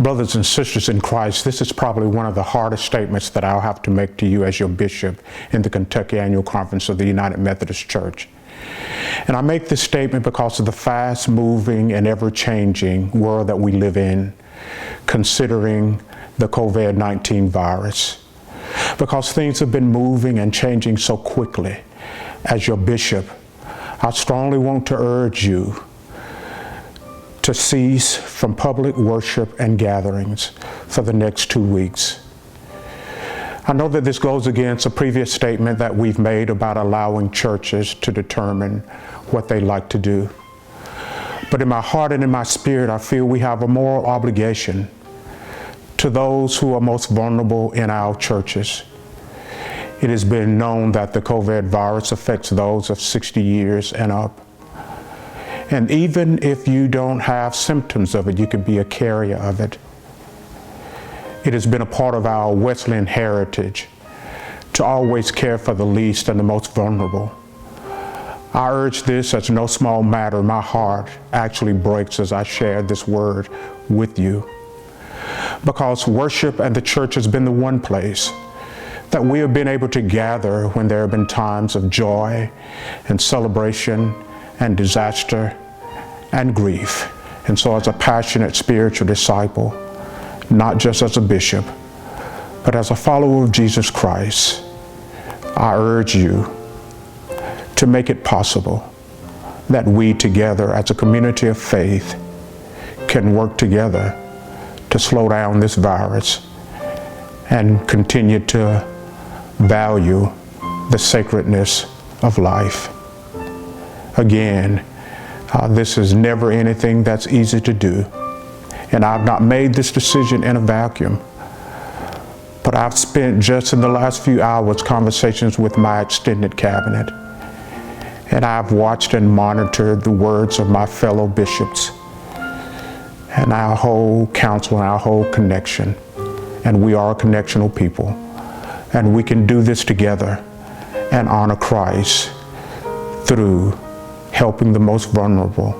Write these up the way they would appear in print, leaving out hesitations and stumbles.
Brothers and sisters in Christ, this is probably one of the hardest statements that I'll have to make to you as your bishop in the Kentucky Annual Conference of the United Methodist Church. And I make this statement because of the fast-moving and ever-changing world that we live in, considering the COVID-19 virus. Because things have been moving and changing so quickly, as your bishop, I strongly want to urge you to cease from public worship and gatherings for the next 2 weeks. I know that this goes against a previous statement that we've made about allowing churches to determine what they like to do. But in my heart and in my spirit, I feel we have a moral obligation to those who are most vulnerable in our churches. It has been known that the COVID virus affects those of 60 years and up. And even if you don't have symptoms of it, you could be a carrier of it. It has been a part of our Wesleyan heritage to always care for the least and the most vulnerable. I urge this as no small matter. My heart actually breaks as I share this word with you, because worship and the church has been the one place that we have been able to gather when there have been times of joy and celebration and disaster and grief. And so as a passionate spiritual disciple, not just as a bishop, but as a follower of Jesus Christ, I urge you to make it possible that we together as a community of faith can work together to slow down this virus and continue to value the sacredness of life. Again, this is never anything that's easy to do. And I've not made this decision in a vacuum. But I've spent just in the last few hours conversations with my extended cabinet. And I've watched and monitored the words of my fellow bishops and our whole council and our whole connection. And we are a connectional people. And we can do this together and honor Christ through helping the most vulnerable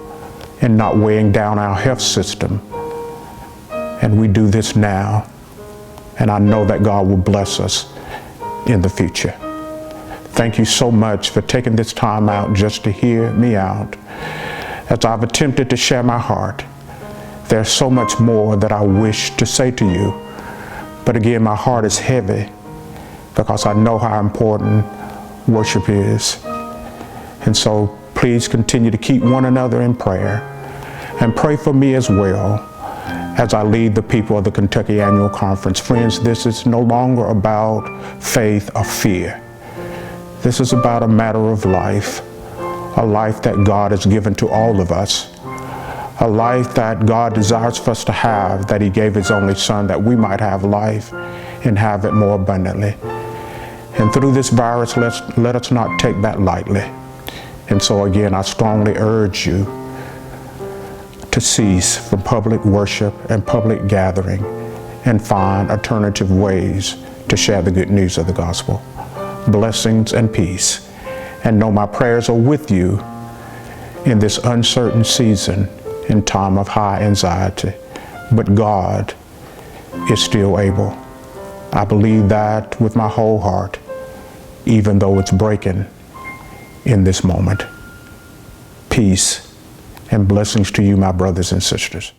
and not weighing down our health system. And we do this now. And I know that God will bless us in the future. Thank you so much for taking this time out just to hear me out. As I've attempted to share my heart, there's so much more that I wish to say to you. But again, my heart is heavy because I know how important worship is. And so please continue to keep one another in prayer and pray for me as well as I lead the people of the Kentucky Annual Conference. Friends, this is no longer about faith or fear. This is about a matter of life, a life that God has given to all of us, a life that God desires for us to have, that He gave His only Son that we might have life and have it more abundantly. And through this virus, let us not take that lightly. And so again, I strongly urge you to cease from public worship and public gathering and find alternative ways to share the good news of the gospel. Blessings and peace. And know my prayers are with you in this uncertain season in time of high anxiety. But God is still able. I believe that with my whole heart, even though it's breaking in this moment. Peace and blessings to you, my brothers and sisters.